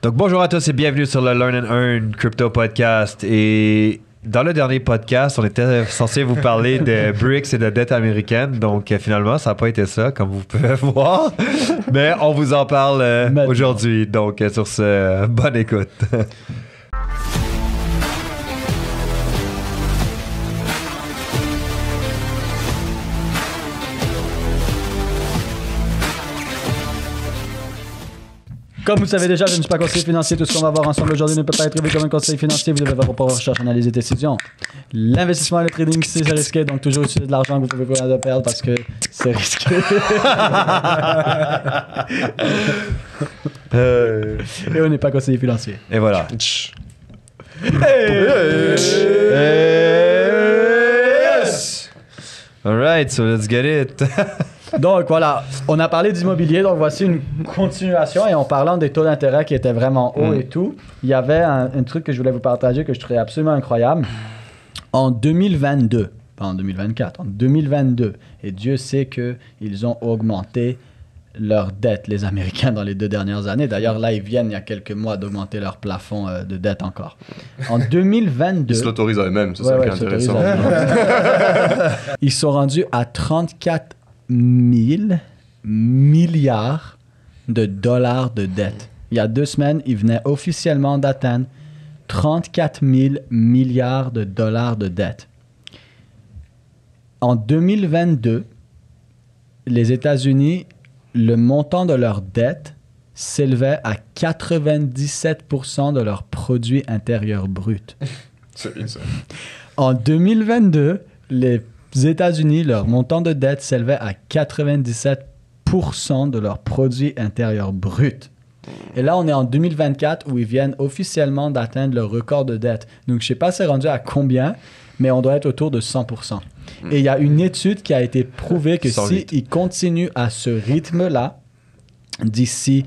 Donc bonjour à tous et bienvenue sur le Learn and Earn Crypto Podcast. Et dans le dernier podcast, on était censé vous parler de BRICS et de dette américaine. Donc finalement, ça n'a pas été ça, comme vous pouvez voir. Mais on vous en parle aujourd'hui. Donc sur ce, bonne écoute. Comme vous le savez déjà, je ne suis pas conseiller financier. Tout ce qu'on va voir ensemble aujourd'hui ne peut pas être vu comme un conseil financier. Vous devez avoir vos propres recherches, analyses et décisions. L'investissement et le trading, c'est risqué. Donc, toujours utiliser de l'argent que vous pouvez pas perdre parce que c'est risqué. Et on n'est pas conseiller financier. Et voilà. Yes! Alright, so let's get it. Donc voilà, on a parlé d'immobilier, donc voici une continuation. Et en parlant des taux d'intérêt qui étaient vraiment hauts et tout, il y avait un truc que je voulais vous partager que je trouvais absolument incroyable. En 2022, pas en 2024, en 2022, et Dieu sait qu'ils ont augmenté leur dette, les Américains, dans les 2 dernières années. D'ailleurs, là, ils viennent, il y a quelques mois, d'augmenter leur plafond de dette encore. En 2022... Ils se l'autorisent à eux-mêmes, c'est ça qui est intéressant. Ils sont rendus à 34 000 milliards de dollars de dette. Il y a 2 semaines, ils venaient officiellement d'atteindre 34 000 milliards de dollars de dette. En 2022, les États-Unis, le montant de leur dette s'élevait à 97% de leur produit intérieur brut. C'est insane. En 2022, les États-Unis, leur montant de dette s'élevait à 97% de leur produit intérieur brut. Et là, on est en 2024 où ils viennent officiellement d'atteindre le record de dette. Donc, je ne sais pas c'est rendu à combien, mais on doit être autour de 100%. Et il y a une étude qui a été prouvée que s'ils continuent à ce rythme-là, d'ici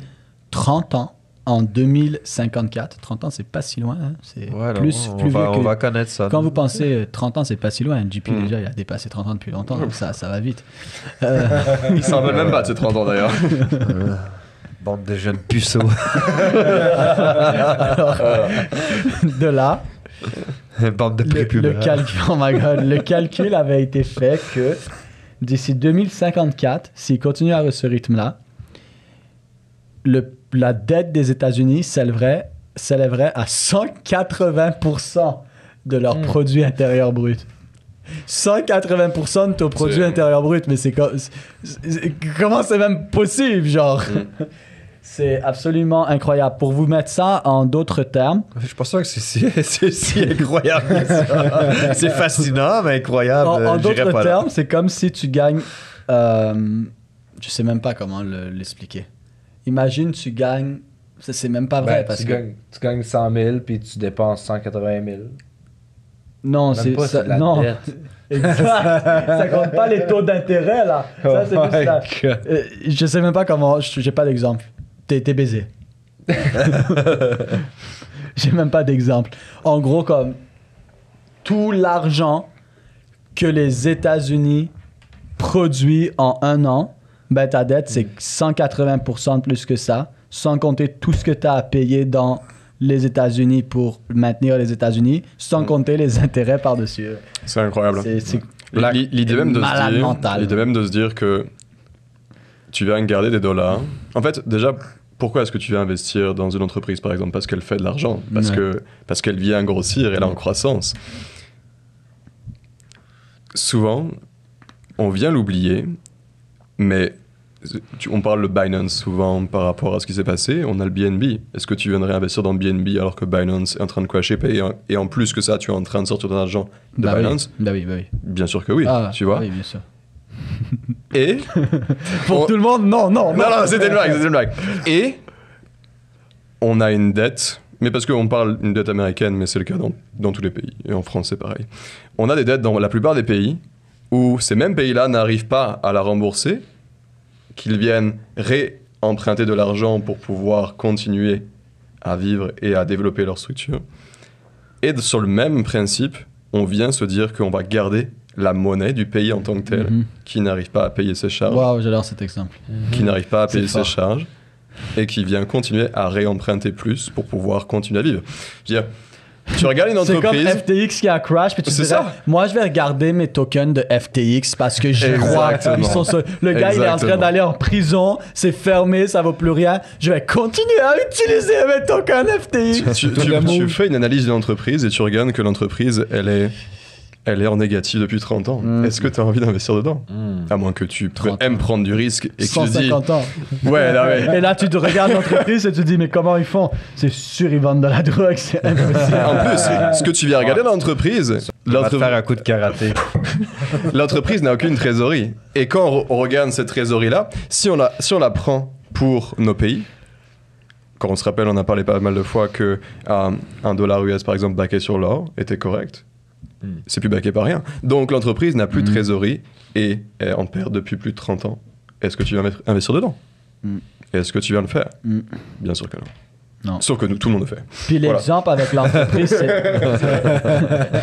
30 ans, en 2054, 30 ans, c'est pas si loin. Hein? C'est plus vieux que... On va connaître ça. Quand vous pensez 30 ans, c'est pas si loin. JP, déjà, il a dépassé 30 ans depuis longtemps, donc ça va vite. Ils s'en veulent même pas de ces 30 ans, d'ailleurs. Bande de jeunes puceaux. Alors, de là... Bande de prépubères. Le calcul avait été fait que d'ici 2054, s'ils continuent à ce rythme-là, la dette des États-Unis s'élèverait à 180% de leur produit intérieur brut. 180% de ton produit intérieur brut, mais comment c'est même possible, genre? C'est absolument incroyable. Pour vous mettre ça en d'autres termes... Je suis pas sûr que c'est si incroyable que ça. C'est fascinant, mais incroyable. En d'autres termes, c'est comme si tu gagnes... je sais même pas comment l'expliquer. Imagine, tu gagnes... C'est même pas vrai. Parce tu gagnes 100 000 puis tu dépenses 180 000. Non, c'est la dette. Exact. Ça compte pas les taux d'intérêt, là. Ça, c'est juste je sais même pas comment... J'ai pas d'exemple. T'es baisé. J'ai même pas d'exemple. En gros, comme tout l'argent que les États-Unis produisent en 1 an, ben ta dette, c'est 180% de plus que ça, sans compter tout ce que tu as à payer dans les États-Unis pour maintenir les États-Unis, sans compter les intérêts par-dessus. C'est incroyable. L'idée même de se dire que tu viens garder des dollars. En fait, déjà, pourquoi est-ce que tu viens investir dans une entreprise, par exemple? Parce qu'elle fait de l'argent, parce qu'elle vient grossir, elle est en croissance. Souvent, on vient l'oublier, mais on parle de Binance souvent par rapport à ce qui s'est passé. On a le BNB. Est-ce que tu viendrais investir dans BNB alors que Binance est en train de crasher et en plus que ça, tu es en train de sortir ton argent de Binance? Oui. Bien sûr que oui, tu vois. Oui, bien sûr. Et pour tout le monde, non, c'était une blague. Et on a une dette, mais parce qu'on parle d'une dette américaine, mais c'est le cas dans tous les pays, et en France c'est pareil. On a des dettes dans la plupart des pays où ces mêmes pays-là n'arrivent pas à la rembourser, qu'ils viennent réemprunter de l'argent pour pouvoir continuer à vivre et à développer leur structure. Et sur le même principe, on vient se dire qu'on va garder la monnaie du pays en tant que tel, qui n'arrive pas à payer ses charges. Waouh, j'adore cet exemple. Qui n'arrive pas à payer ses charges. et qui vient continuer à réemprunter plus pour pouvoir continuer à vivre. Je veux dire, tu regardes une entreprise... C'est comme FTX qui a crash, puis tu C'est dirais, ça. moi je vais regarder mes tokens de FTX parce que je crois qu'ils sont sur... Le gars il est en train Exactement. d'aller en prison, c'est fermé, ça vaut plus rien. Je vais continuer à utiliser mes tokens FTX. Tu fais une analyse de l'entreprise et tu regardes que l'entreprise, elle est en négatif depuis 30 ans. Est-ce que tu as envie d'investir dedans? À moins que tu 30 aimes prendre du risque et que tu te dis... 150 ans. Ouais, non, mais... Et là, tu te regardes l'entreprise et tu te dis, mais comment ils font? C'est sûr, ils vendent de la drogue, c'est impossible. En plus, ce que tu viens regarder dans l'entreprise, On va te faire un coup de karaté. l'entreprise n'a aucune trésorerie. Et quand on regarde cette trésorerie-là, si on la prend pour nos pays, quand on se rappelle, on a parlé pas mal de fois que un dollar US, par exemple, baqué sur l'or, était correct. C'est plus baqué par rien. Donc l'entreprise n'a plus de trésorerie et est en perte depuis plus de 30 ans. Est-ce que tu vas investir dedans? Est-ce que tu viens le faire? Bien sûr que non. Non. Sauf que nous, tout le monde le fait. Puis Voilà. l'exemple avec l'entreprise,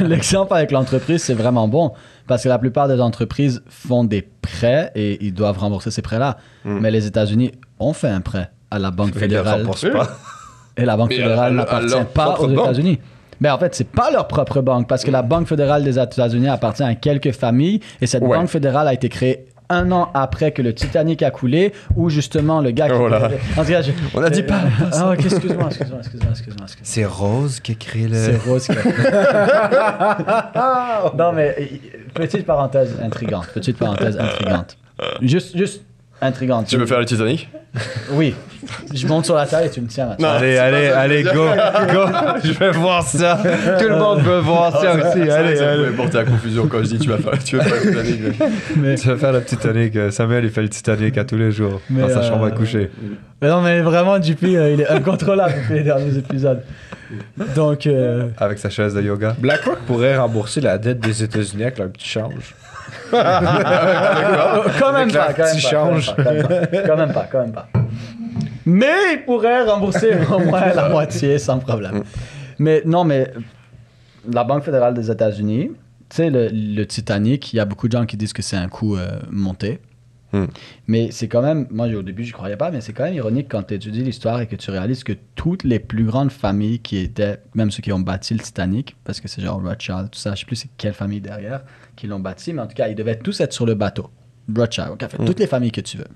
l'exemple avec l'entreprise, c'est vraiment bon parce que la plupart des entreprises font des prêts et ils doivent rembourser ces prêts-là. Mais les États-Unis ont fait un prêt à la Banque Ils ne fédérale remboursent pas. et la Banque Mais fédérale à n'appartient leur pas propre aux banque. États-Unis. Mais en fait, c'est pas leur propre banque parce que la Banque fédérale des États-Unis appartient à quelques familles et cette Ouais. Banque fédérale a été créée 1 an après que le Titanic a coulé, où justement le gars qui... Oh là. En tout cas, On a dit pas. Ah, ok, excuse-moi. C'est Rose qui a créé le... C'est Rose qui Non, mais petite parenthèse intrigante. Juste intrigante. Tu veux faire le Titanic? Oui. Je monte sur la table et tu me tiens là. Allez, go. Je veux voir ça. Tout le monde veut voir ça aussi. Allez, Ça allez. pouvait porter à confusion quand je dis tu veux faire le Titanic. mais- Tu vas faire le Titanic. Samuel, il fait le Titanic à tous les jours Mais, dans sa chambre à coucher. Mais non, mais vraiment, JP, il est incontrôlable depuis les derniers épisodes. Donc, Avec sa chaise de yoga. BlackRock pourrait rembourser la dette des États-Unis avec leur petit change. quand même Avec leur pas, quand même petit pas, change. quand même pas. Mais il pourrait rembourser au moins la moitié sans problème. Mais non, mais la Banque fédérale des États-Unis, tu sais, le Titanic, il y a beaucoup de gens qui disent que c'est un coup monté. Mais c'est quand même, moi au début je croyais pas, mais c'est quand même ironique quand tu étudies l'histoire et que tu réalises que toutes les plus grandes familles qui étaient, même ceux qui ont bâti le Titanic, parce que c'est genre Rothschild, tout ça, je sais plus c'est quelle famille derrière qui l'ont bâti, mais en tout cas ils devaient tous être sur le bateau. Rothschild, en fait, toutes les familles que tu veux.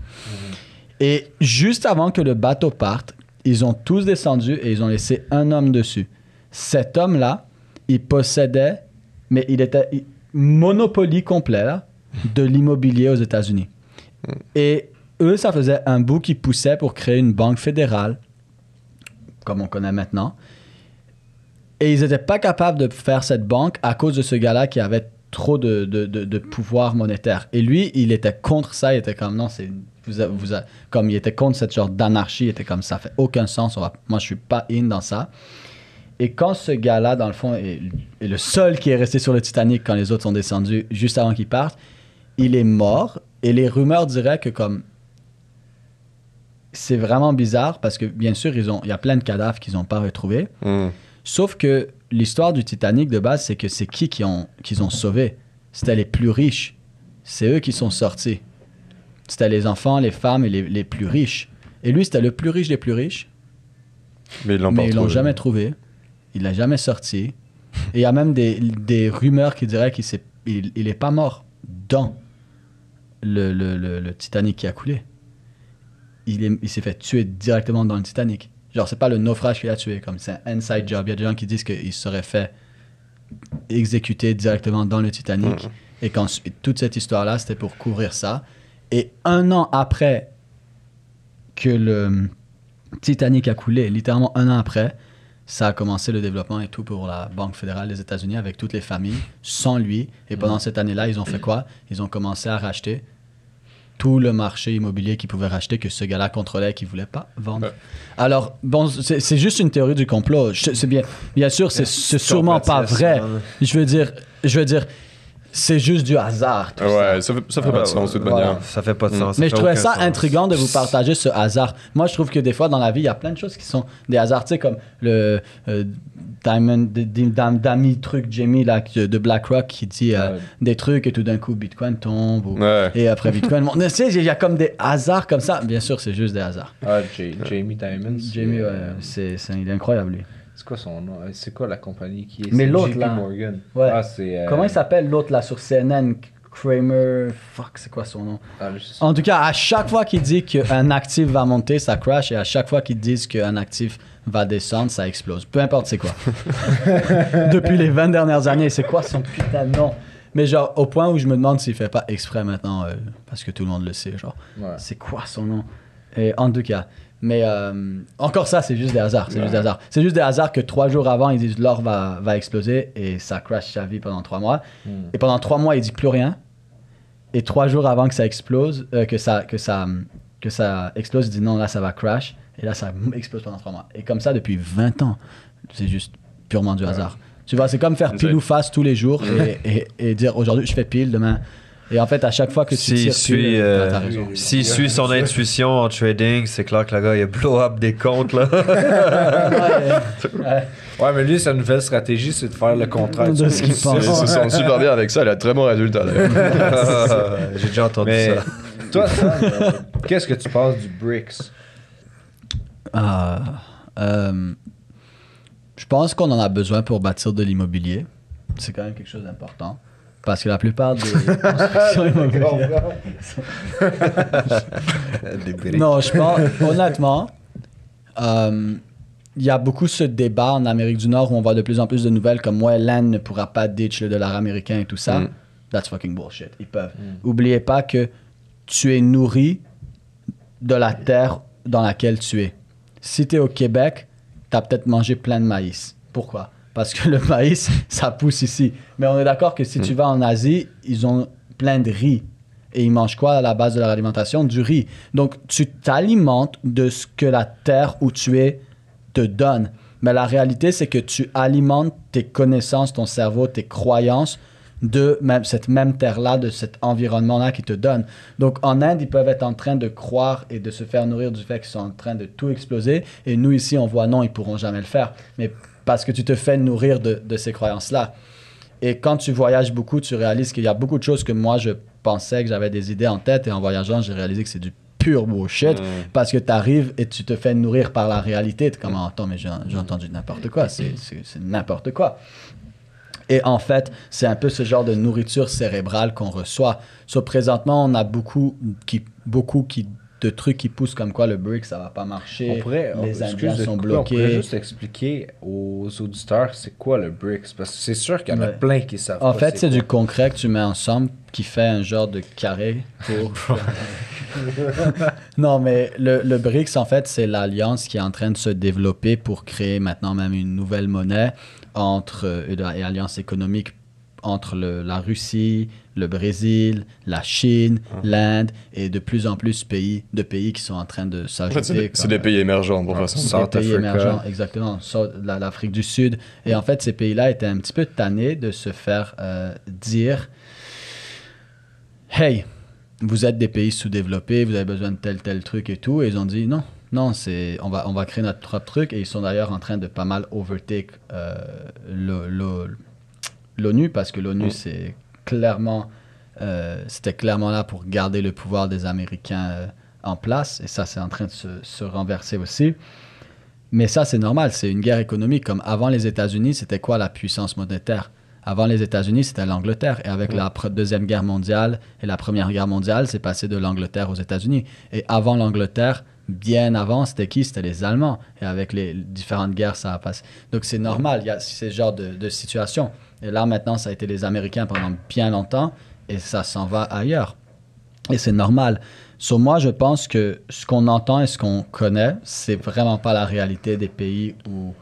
Et juste avant que le bateau parte, ils ont tous descendu et ils ont laissé un homme dessus. Cet homme-là, il possédait, mais il était monopoly complet là, de l'immobilier aux États-Unis. Et eux, ça faisait un bout qui poussait pour créer une banque fédérale, comme on connaît maintenant. Et ils n'étaient pas capables de faire cette banque à cause de ce gars-là qui avait trop de pouvoir monétaire. Et lui, il était contre ça. Il était comme, non, c'est... comme il était contre cette genre d'anarchie. Il était comme, ça fait aucun sens. Moi, je suis pas in dans ça. Et quand ce gars-là, dans le fond, est le seul qui est resté sur le Titanic quand les autres sont descendus juste avant qu'il parte, il est mort. Et les rumeurs diraient que comme c'est vraiment bizarre parce que bien sûr il y a plein de cadavres qu'ils n'ont pas retrouvés. Sauf que l'histoire du Titanic de base c'est que c'est qu'ils ont sauvé. C'était les plus riches. C'est eux qui sont sortis. C'était les enfants, les femmes et les plus riches. Et lui c'était le plus riche des plus riches. Mais ils l'ont Mais pas ils l'ont retrouvé. jamais trouvé. Il l'a jamais sorti. Et il y a même des rumeurs qui diraient qu'il est pas mort dans le Titanic qui a coulé. Il s'est fait tuer directement dans le Titanic. Genre, c'est pas le naufrage qui l'a tué, comme c'est un inside job. Il y a des gens qui disent qu'il serait fait exécuter directement dans le Titanic. Et qu'ensuite, toute cette histoire-là, c'était pour couvrir ça. Et 1 an après que le Titanic a coulé, littéralement 1 an après, ça a commencé le développement et tout pour la Banque fédérale des États-Unis avec toutes les familles, sans lui. Et pendant cette année-là, ils ont fait quoi? Ils ont commencé à racheter tout le marché immobilier qu'ils pouvaient racheter, que ce gars-là contrôlait et qu'il ne voulait pas vendre. Alors, bon, c'est juste une théorie du complot. C'est bien sûr, c'est sûrement pas vrai. Je veux dire, c'est juste du hasard. Tout Ouais, ça fait pas de sens de toute Voilà. manière. Ça fait pas de sens. Mais fait je trouvais aucun ça sens. intriguant de vous partager ce hasard. Moi, je trouve que des fois, dans la vie, il y a plein de choses qui sont des hasards. Tu sais, comme le Dami truc Jamie là, de BlackRock qui dit des trucs et tout d'un coup, Bitcoin tombe. Ouais. Et après Bitcoin... Tu sais, il y a comme des hasards comme ça. Bien sûr, c'est juste des hasards. Ah, Jamie Dimon. Jamie, il est incroyable, lui. C'est quoi son nom? C'est quoi la compagnie qui est? Mais c'est l'autre, JP là. Morgan. Ouais. Ah, c'est... Comment il s'appelle l'autre là sur CNN? Kramer... Fuck, c'est quoi son nom? Ah, je sais. En tout cas, à chaque fois qu'il dit qu'un actif va monter, ça crash. Et à chaque fois qu'ils disent qu'un actif va descendre, ça explose. Peu importe c'est quoi. Depuis les 20 dernières années, c'est quoi son putain de nom? Mais genre, au point où je me demande s'il fait pas exprès maintenant, parce que tout le monde le sait, genre. Ouais. C'est quoi son nom? Et en tout cas... Mais encore ça, c'est juste des hasards. C'est juste des hasards. C'est juste des hasards que 3 jours avant, ils disent l'or va exploser et ça crash sa vie pendant 3 mois. Et pendant 3 mois, il dit plus rien. Et 3 jours avant que ça explose, que ça explose, il dit non, là ça va crash. Et là ça explose pendant 3 mois. Et comme ça depuis 20 ans. C'est juste purement du hasard. Tu vois, c'est comme faire pile ou face tous les jours et dire aujourd'hui je fais pile, demain. Et en fait, à chaque fois que tu S'il tires pile, t'as raison. suit son intuition en trading, c'est clair que le gars, il a blow up des comptes, là. Ouais, mais lui, sa nouvelle stratégie, c'est de faire le contraire De ce qu'il pense. Il se sent super bien avec ça, il a très bon résultat. d'ailleurs. J'ai déjà entendu Mais ça. toi, Sam, qu'est-ce que tu penses du BRICS? Je pense qu'on en a besoin pour bâtir de l'immobilier. C'est quand même quelque chose d'important. Parce que la plupart des constructions immobilières... Non, je pense, honnêtement, il y a beaucoup ce débat en Amérique du Nord où on voit de plus en plus de nouvelles comme ouais, l'Inde ne pourra pas ditch le dollar américain et tout ça. That's fucking bullshit. Ils peuvent. Oubliez pas que tu es nourri de la terre dans laquelle tu es. Si tu es au Québec, tu as peut-être mangé plein de maïs. Pourquoi? Parce que le maïs, ça pousse ici. Mais on est d'accord que si tu vas en Asie, ils ont plein de riz. Et ils mangent quoi à la base de leur alimentation? Du riz. Donc, tu t'alimentes de ce que la terre où tu es te donne. Mais la réalité, c'est que tu alimentes tes connaissances, ton cerveau, tes croyances de même, cette même terre-là, de cet environnement-là qui te donne. Donc, en Inde, ils peuvent être en train de croire et de se faire nourrir du fait qu'ils sont en train de tout exploser. Et nous, ici, on voit non, ils pourront jamais le faire. Mais parce que tu te fais nourrir de ces croyances-là. Et quand tu voyages beaucoup, tu réalises qu'il y a beaucoup de choses que moi, je pensais que j'avais des idées en tête. Et en voyageant, j'ai réalisé que c'est du pur bullshit. Parce que tu arrives et tu te fais nourrir par la réalité. Tu es comme, attends, mais j'ai entendu n'importe quoi. C'est n'importe quoi. Et en fait, c'est un peu ce genre de nourriture cérébrale qu'on reçoit. Présentement, on a beaucoup de trucs qui poussent comme quoi le BRICS, ça va pas marcher. Les Indiens sont bloqués. On pourrait juste expliquer aux auditeurs c'est quoi le BRICS, parce que c'est sûr qu'il y en a plein qui savent En pas fait, c'est quoi. du concret que tu mets ensemble qui fait un genre de carré pour... Non, mais le BRICS, en fait, c'est l'alliance qui est en train de se développer pour créer maintenant même une nouvelle monnaie et alliance économique entre la Russie, le Brésil, la Chine, l'Inde et de plus en plus de pays qui sont en train de s'ajouter. En fait, c'est des pays émergents pour faire ça. Des pays émergents, exactement. L'Afrique du Sud. Et en fait, ces pays-là étaient un petit peu tannés de se faire dire « Hey, vous êtes des pays sous-développés, vous avez besoin de tel truc et tout. » Et ils ont dit « Non, on va créer notre propre truc. » Et ils sont d'ailleurs en train de pas mal overtake l'ONU, parce que l'ONU, c'était clairement là pour garder le pouvoir des Américains en place. Et ça, c'est en train de se renverser aussi. Mais ça, c'est normal. C'est une guerre économique. Comme avant les États-Unis, c'était quoi la puissance monétaire? Avant les États-Unis, c'était l'Angleterre. Et avec la Deuxième Guerre mondiale et la Première Guerre mondiale, c'est passé de l'Angleterre aux États-Unis. Et avant l'Angleterre, bien avant, c'était qui? C'était les Allemands. Et avec les différentes guerres, ça a passé. Donc, c'est normal. Il y a ce genre de situation. Et là, maintenant, ça a été les Américains pendant bien longtemps. Et ça s'en va ailleurs. Et c'est normal. Sur moi, je pense que ce qu'on entend et ce qu'on connaît, c'est vraiment pas la réalité des pays où,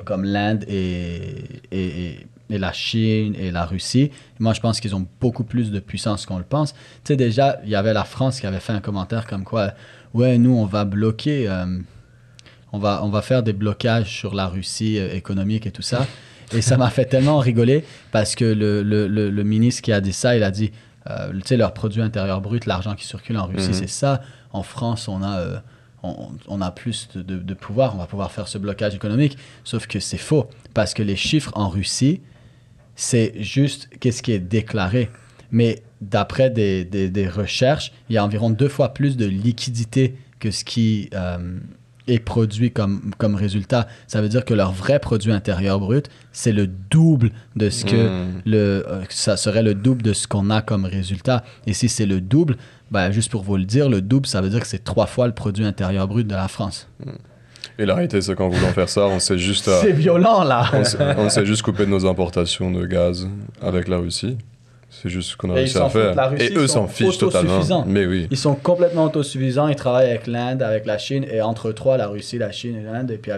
comme l'Inde et la Chine et la Russie. Moi, je pense qu'ils ont beaucoup plus de puissance qu'on le pense. Tu sais, déjà, il y avait la France qui avait fait un commentaire comme quoi, ouais, nous, on va bloquer, on va faire des blocages sur la Russie économique et tout ça. Et ça m'a fait tellement rigoler parce que le ministre qui a dit ça, il a dit, tu sais, leur produit intérieur brut, l'argent qui circule en Russie, c'est ça. En France, on a plus de pouvoir, on va pouvoir faire ce blocage économique. Sauf que c'est faux parce que les chiffres en Russie, c'est juste qu'est-ce qui est déclaré. Mais d'après des recherches, il y a environ 2 fois plus de liquidité que ce qui est produit comme résultat. Ça veut dire que leur vrai produit intérieur brut, c'est le double de ce que ça serait le double de ce qu'on a comme résultat. Et si c'est le double, ben, juste pour vous le dire, le double, ça veut dire que c'est 3 fois le produit intérieur brut de la France. Et la réalité, c'est qu'en voulant faire ça, on s'est juste... C'est violent, là! On s'est juste coupé de nos importations de gaz avec la Russie. C'est juste ce qu'on a réussi à faire. Et eux s'en fichent totalement. Mais oui. Ils sont complètement autosuffisants. Ils travaillent avec l'Inde, avec la Chine, et entre trois, la Russie, la Chine et l'Inde, et puis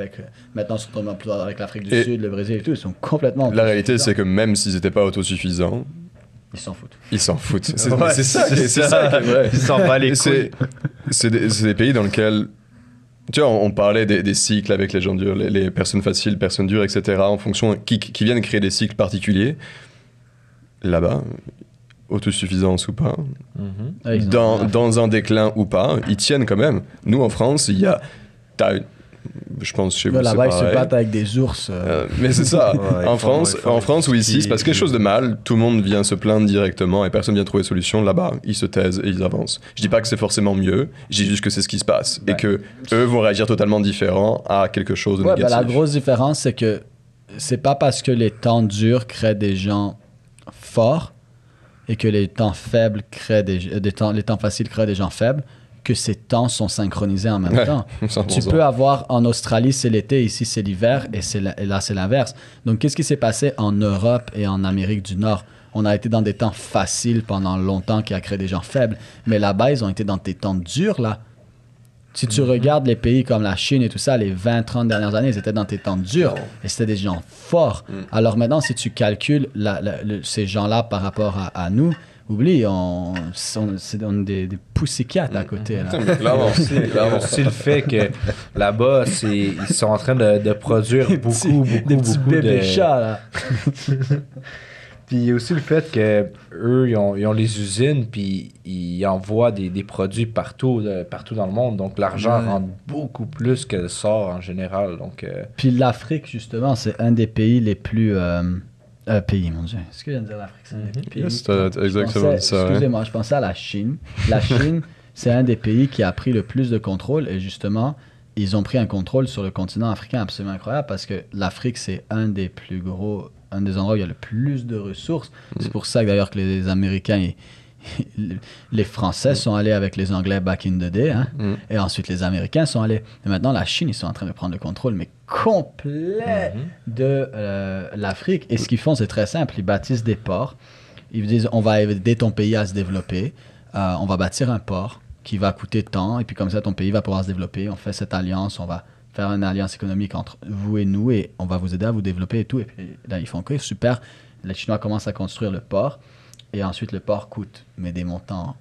maintenant, surtout avec l'Afrique du Sud, le Brésil et tout, ils sont complètement autosuffisants. La réalité, c'est que même s'ils n'étaient pas autosuffisants, ils s'en foutent. Ils s'en foutent. C'est ça qui est vrai. Ils s'en battent les couilles. C'est des pays dans lesquels... Tu vois, on parlait des cycles avec les gens durs, les personnes faciles, personnes dures, etc., en fonction... qui viennent créer des cycles particuliers. Là-bas, autosuffisance ou pas, dans un déclin ou pas, ils tiennent quand même. Nous, en France, il y a... Je pense chez vous, c'est là-bas, pareil. ils se battent avec des ours. Mais c'est ça. En France ou ici, c'est parce que quelque chose de mal, tout le monde vient se plaindre directement et personne vient trouver solution. Là-bas, ils se taisent et ils avancent. Je dis pas que c'est forcément mieux, je dis juste que c'est ce qui se passe. Et que eux vont réagir totalement différent à quelque chose de négatif. La grosse différence, c'est que c'est pas parce que les temps durs créent des gens forts et que les temps faibles créent les temps faciles créent des gens faibles, que ces temps sont synchronisés en même temps. Tu peux avoir, en Australie, c'est l'été, ici c'est l'hiver, et là c'est l'inverse. Donc, qu'est-ce qui s'est passé en Europe et en Amérique du Nord? On a été dans des temps faciles pendant longtemps qui a créé des gens faibles, mais là-bas, ils ont été dans des temps durs, là. Si tu regardes les pays comme la Chine et tout ça, les 20-30 dernières années, ils étaient dans des temps durs et c'était des gens forts. Alors maintenant, si tu calcules ces gens-là par rapport à nous, oublie, on est des pussycats à côté. Là. C'est le fait que là-bas, ils sont en train de produire des petits bébés chats, là. Puis il y a aussi le fait que eux ils ont les usines, puis ils envoient des produits partout dans le monde. Donc l'argent rentre beaucoup plus que sort en général. Donc, Puis l'Afrique, justement, c'est un des pays les plus... pays, mon Dieu. Est-ce que je viens de dire l'Afrique? C'est un des pays. C'est exactement ça. Excusez-moi, je pensais à la Chine. La Chine, c'est un des pays qui a pris le plus de contrôle et justement, ils ont pris un contrôle sur le continent africain absolument incroyable parce que l'Afrique, c'est un des endroits où il y a le plus de ressources. C'est pour ça que d'ailleurs que les Américains, les Français sont allés avec les Anglais back in the day, hein, et ensuite les Américains sont allés. Et maintenant, la Chine, ils sont en train de prendre le contrôle, mais complet de l'Afrique. Et ce qu'ils font, c'est très simple. Ils bâtissent des ports. Ils disent, on va aider ton pays à se développer. On va bâtir un port qui va coûter tant, et puis comme ça, ton pays va pouvoir se développer. On fait cette alliance, on va faire une alliance économique entre vous et nous, et on va vous aider à vous développer et tout. Et puis là, ils font OK, super. Les Chinois commencent à construire le port, et ensuite, le port coûte, mais des montants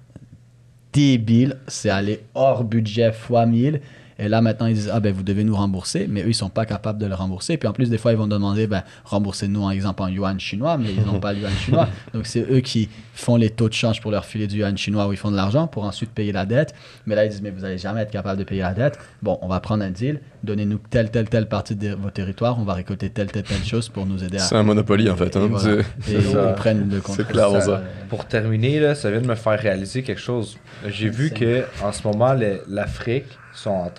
débiles. C'est aller hors budget fois 1000. Et là, maintenant, ils disent, vous devez nous rembourser, mais eux, ils ne sont pas capables de le rembourser. Puis en plus, des fois, ils vont demander, remboursez-nous, en exemple, en yuan chinois, mais ils n'ont pas le yuan chinois. Donc, c'est eux qui font les taux de change pour leur filer du yuan chinois où ils font de l'argent pour ensuite payer la dette. Mais là, ils disent, mais vous n'allez jamais être capable de payer la dette. Bon, on va prendre un deal, donnez-nous telle partie de vos territoires, on va récolter telle chose pour nous aider à... C'est un Monopoly, en fait. Hein. Voilà. Et ils prennent le contrôle. C'est clairement ça. Pour terminer, là, ça vient de me faire réaliser quelque chose. J'ai vu qu'en ce moment, l'Afrique...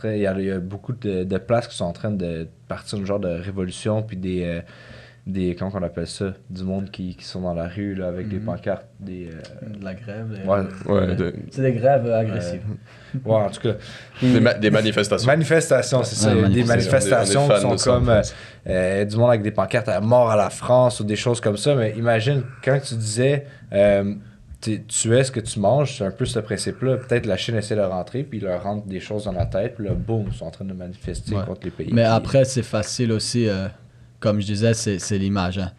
il y a beaucoup de places qui sont en train de partir une genre de révolution, puis des comment on appelle ça, du monde qui sont dans la rue là, avec des pancartes, de la grève. C'est des grèves agressives. En tout cas. Des manifestations. Manifestations, c'est ça. Des manifestations qui sont comme du monde avec des pancartes à mort à la France ou des choses comme ça. Mais imagine, quand tu disais tu es ce que tu manges, c'est un peu ce principe-là. Peut-être la Chine essaie de rentrer, puis ils leur rentrent des choses dans la tête, puis là, boum, ils sont en train de manifester contre les pays. Mais après, c'est facile aussi, comme je disais, c'est l'image. Hein.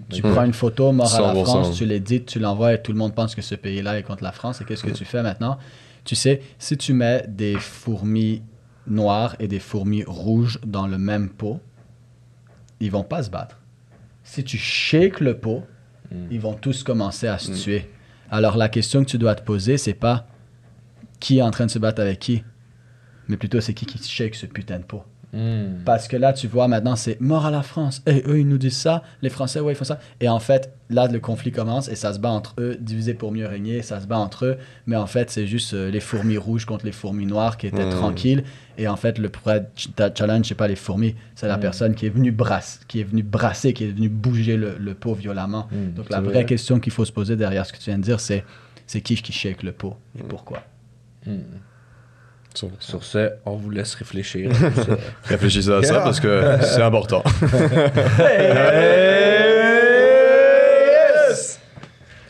Tu prends une photo, mort à la France, tu l'édites, tu l'envoies, et tout le monde pense que ce pays-là est contre la France. Et qu'est-ce que tu fais maintenant? Tu sais, si tu mets des fourmis noires et des fourmis rouges dans le même pot, ils vont pas se battre. si tu shakes le pot, ils vont tous commencer à se tuer. Alors la question que tu dois te poser, c'est pas qui est en train de se battre avec qui, mais plutôt c'est qui shake ce putain de pot. Parce que là, tu vois, maintenant, c'est mort à la France. Et eux, ils nous disent ça. Les Français, ouais, ils font ça. Et en fait, là, le conflit commence et ça se bat entre eux, divisé pour mieux régner. Ça se bat entre eux. Mais en fait, c'est juste les fourmis rouges contre les fourmis noires qui étaient tranquilles. Et en fait, le vrai challenge, c'est pas les fourmis. C'est la personne qui est venue brasser, qui est venue bouger le pot violemment. Donc, la vraie question qu'il faut se poser derrière ce que tu viens de dire, c'est qui shake le pot et pourquoi. Sur ce, on vous laisse réfléchir. Réfléchissez à ça parce que c'est important. Yes!